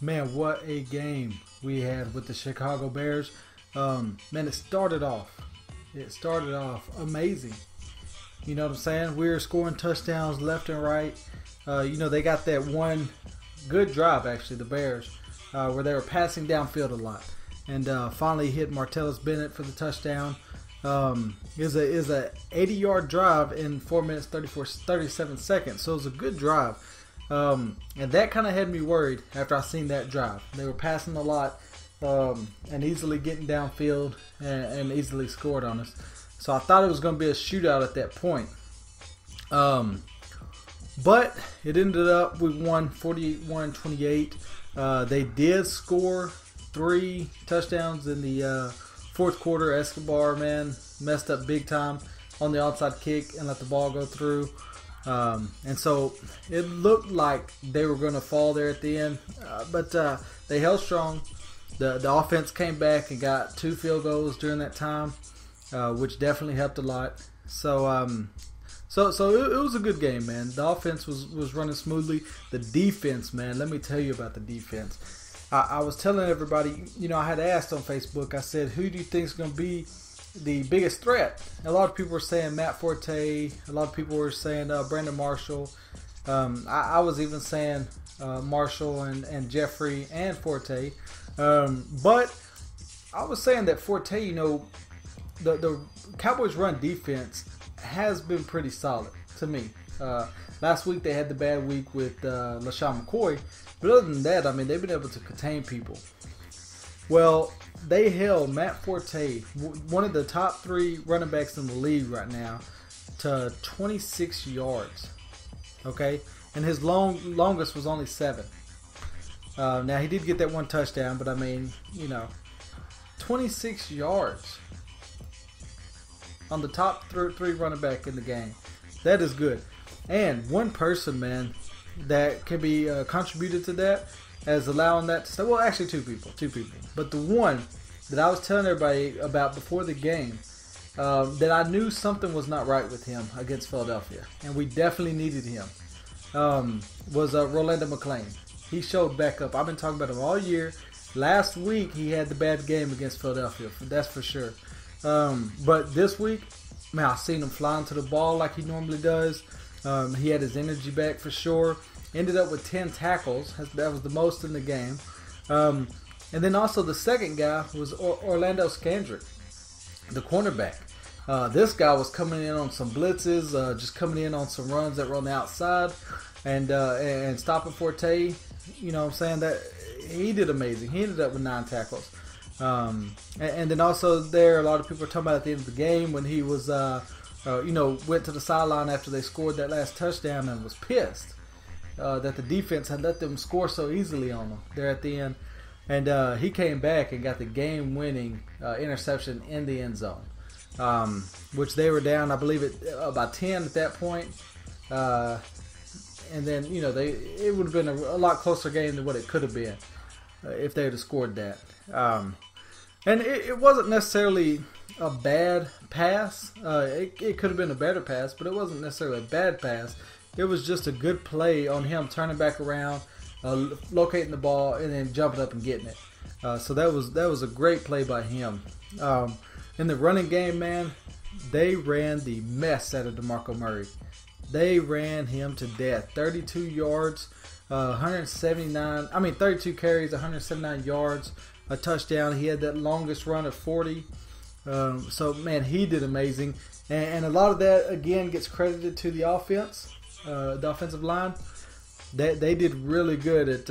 Man, what a game we had with the Chicago Bears. Man, it started off amazing. You know what I'm saying? We were scoring touchdowns left and right. They got that one good drive, actually, the Bears, where they were passing downfield a lot. And finally hit Martellus Bennett for the touchdown. Is a 80-yard drive in 4 minutes 37 seconds. So it was a good drive. And that kind of had me worried after I seen that drive. They were passing a lot and easily getting downfield and easily scored on us. So I thought it was going to be a shootout at that point. But it ended up, we won 41-28. They did score 3 touchdowns in the fourth quarter. Escobar, man, messed up big time on the onside kick and let the ball go through. And so it looked like they were going to fall there at the end. But they held strong. The offense came back and got 2 field goals during that time, which definitely helped a lot. So it was a good game, man. The offense was running smoothly. The defense, man, let me tell you about the defense. I was telling everybody, I had asked on Facebook, I said, who do you think is going to be the biggest threat? A lot of people were saying Matt Forte. A lot of people were saying Brandon Marshall. I was even saying Marshall and Jeffrey and Forte. But I was saying that Forte, the Cowboys' run defense has been pretty solid to me. Last week they had the bad week with LaShawn McCoy. But other than that, they've been able to contain people. Well, they held Matt Forte, one of the top 3 running backs in the league right now, to 26 yards. Okay? And his longest was only 7. Now, he did get that 1 touchdown, but 26 yards on the top 3 running back in the game. That is good. And one person, man, that can be contributed to that as allowing that to stay. Well, actually 2 people. But the one that I was telling everybody about before the game, that I knew something was not right with him against Philadelphia, and we definitely needed him, was Rolando McClain. He showed back up. I've been talking about him all year. Last week he had the bad game against Philadelphia, that's for sure. But this week, man, I seen him flying to the ball like he normally does. He had his energy back for sure. Ended up with 10 tackles. That was the most in the game. And then also the second guy was Orlando Scandrick, the cornerback. This guy was coming in on some blitzes, just coming in on some runs that were on the outside and stopping Forte. You know what I'm saying? That he did amazing. He ended up with 9 tackles. And then also there, a lot of people were talking about at the end of the game when he was, went to the sideline after they scored that last touchdown and was pissed that the defense had let them score so easily on them there at the end. And he came back and got the game-winning interception in the end zone, which they were down, I believe, by 10 at that point. And then, it would have been a lot closer game than what it could have been if they would have scored that. And it wasn't necessarily a bad pass. It could have been a better pass, but it wasn't necessarily a bad pass. It was just a good play on him turning back around, locating the ball, and then jumping up and getting it. So that was a great play by him. In the running game, man, they ran the mess out of DeMarco Murray. They ran him to death. 32 yards, 32 carries, 179 yards, a touchdown. He had that longest run of 40. So, man, he did amazing. And a lot of that, again, gets credited to the offense, the offensive line. They did really good at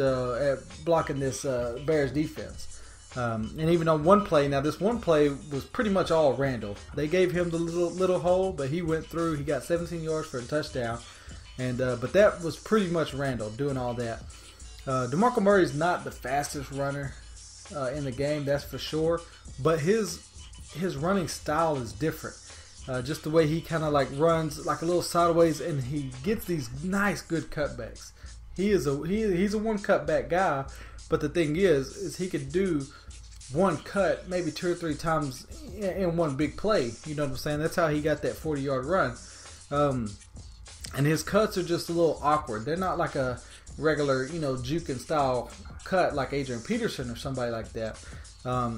blocking this Bears defense. And even on one play, now this one play was pretty much all Randall. They gave him the little hole, but he went through. He got 17 yards for a touchdown. And but that was pretty much Randall doing all that. DeMarco Murray's not the fastest runner in the game, that's for sure. But his running style is different. Just the way he kind of like runs like a little sideways, and he gets these nice, good cutbacks. He's a one cutback guy, but the thing is he could do one cut maybe 2 or 3 times in one big play. You know what I'm saying? That's how he got that 40-yard run. And his cuts are just a little awkward. They're not like a regular, juking style cut like Adrian Peterson or somebody like that.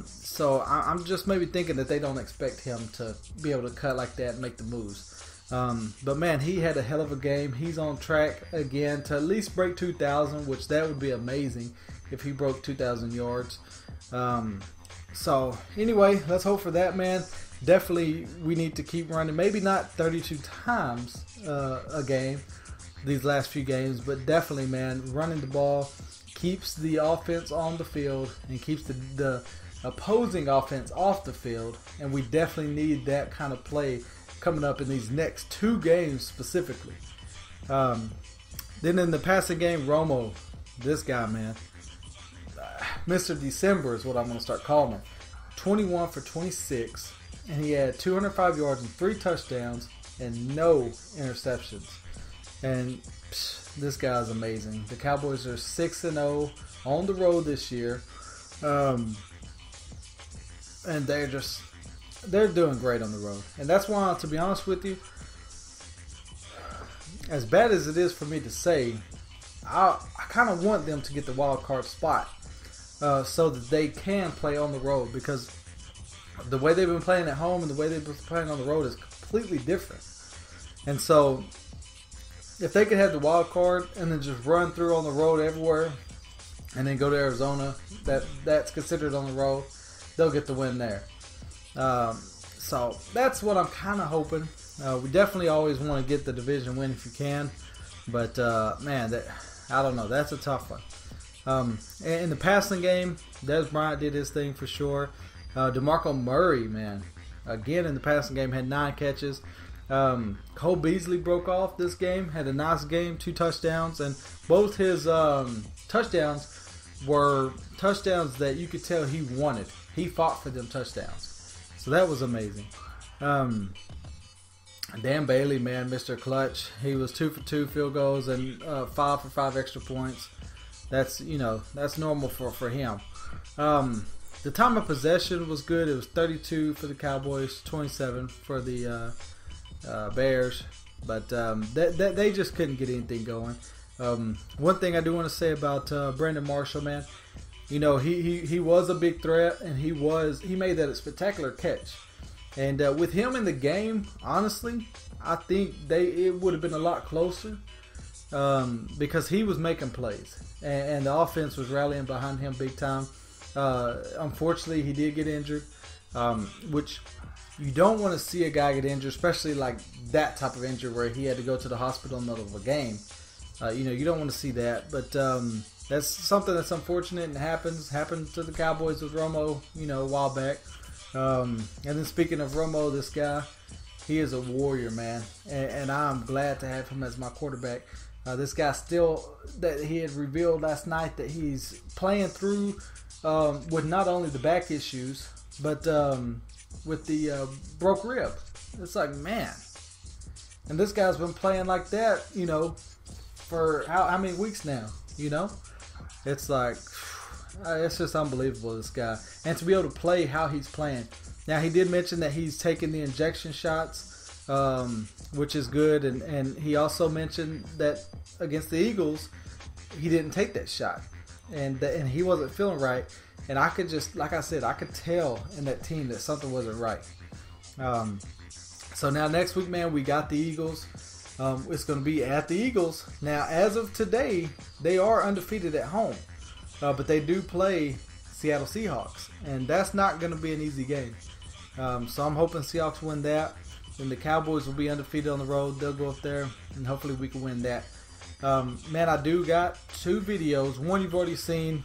So I'm just maybe thinking that they don't expect him to be able to cut like that and make the moves. But man, he had a hell of a game. He's on track again to at least break 2,000, which that would be amazing if he broke 2,000 yards. So anyway, let's hope for that, man. Definitely we need to keep running. Maybe not 32 times a game these last few games, but definitely, man, running the ball keeps the offense on the field and keeps the opposing offense off the field. And we definitely need that kind of play coming up in these next 2 games specifically. Then in the passing game, Romo, this guy, man, Mr. December is what I'm going to start calling him. 21 for 26, and he had 205 yards and 3 touchdowns and no interceptions. And this guy's amazing. The Cowboys are 6-0 on the road this year, and they're doing great on the road. And that's why, to be honest with you, as bad as it is for me to say, I kind of want them to get the wild card spot so that they can play on the road, because the way they've been playing at home and the way they've been playing on the road is completely different. And so if they could have the wild card and then just run through on the road everywhere and then go to Arizona, that's considered on the road, they'll get the win there. So that's what I'm kind of hoping. We definitely always want to get the division win if you can, but man, I don't know. That's a tough one. In the passing game, Des Bryant did his thing for sure. DeMarco Murray, man, again in the passing game, had 9 catches. Cole Beasley broke off this game, had a nice game, 2 touchdowns, and both his touchdowns were touchdowns that you could tell he wanted. He fought for them touchdowns, so that was amazing. Dan Bailey, man, Mr. Clutch, he was 2 for 2 field goals and 5 for 5 extra points. That's normal for him. The time of possession was good. It was 32 for the Cowboys, 27 for the Bears, but they just couldn't get anything going. One thing I do want to say about Brandon Marshall, man, he was a big threat, and he made that a spectacular catch. And with him in the game, honestly, I think it would have been a lot closer because he was making plays, and the offense was rallying behind him big time. Unfortunately, he did get injured, which you don't want to see a guy get injured, especially like that type of injury where he had to go to the hospital in the middle of a game. You don't want to see that, but that's something that's unfortunate and happened to the Cowboys with Romo, a while back. And then speaking of Romo, this guy, he is a warrior, man, and I'm glad to have him as my quarterback. This guy that he had revealed last night that he's playing through with not only the back issues, but with the broke rib. It's like, man. And this guy's been playing like that, for how many weeks now, It's like, it's just unbelievable, this guy. And to be able to play how he's playing. Now, he did mention that he's taking the injection shots, which is good. And he also mentioned that against the Eagles, he didn't take that shot. And he wasn't feeling right. And I could just, like I said, I could tell in that team that something wasn't right. So now next week, man, we got the Eagles. It's going to be at the Eagles. Now, as of today, they are undefeated at home. But they do play Seattle Seahawks. And that's not going to be an easy game. So I'm hoping Seahawks win that. Then the Cowboys will be undefeated on the road. They'll go up there, and hopefully we can win that. Man, I do got 2 videos. One you've already seen.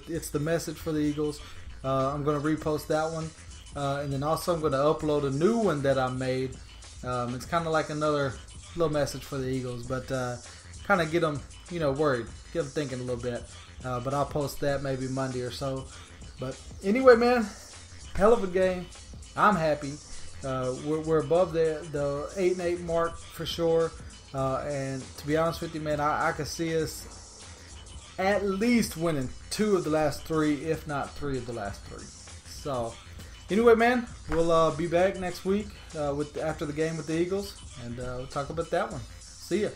It's the message for the Eagles. I'm going to repost that one. And then also I'm going to upload a new one that I made. It's kind of like another little message for the Eagles. But kind of get them, worried. Get them thinking a little bit. But I'll post that maybe Monday or so. But anyway, man, hell of a game. I'm happy. We're above the 8-8 mark for sure. And to be honest with you, man, I could see us at least winning 2 of the last 3, if not 3 of the last 3. So, anyway, man, we'll be back next week after the game with the Eagles, and we'll talk about that one. See ya.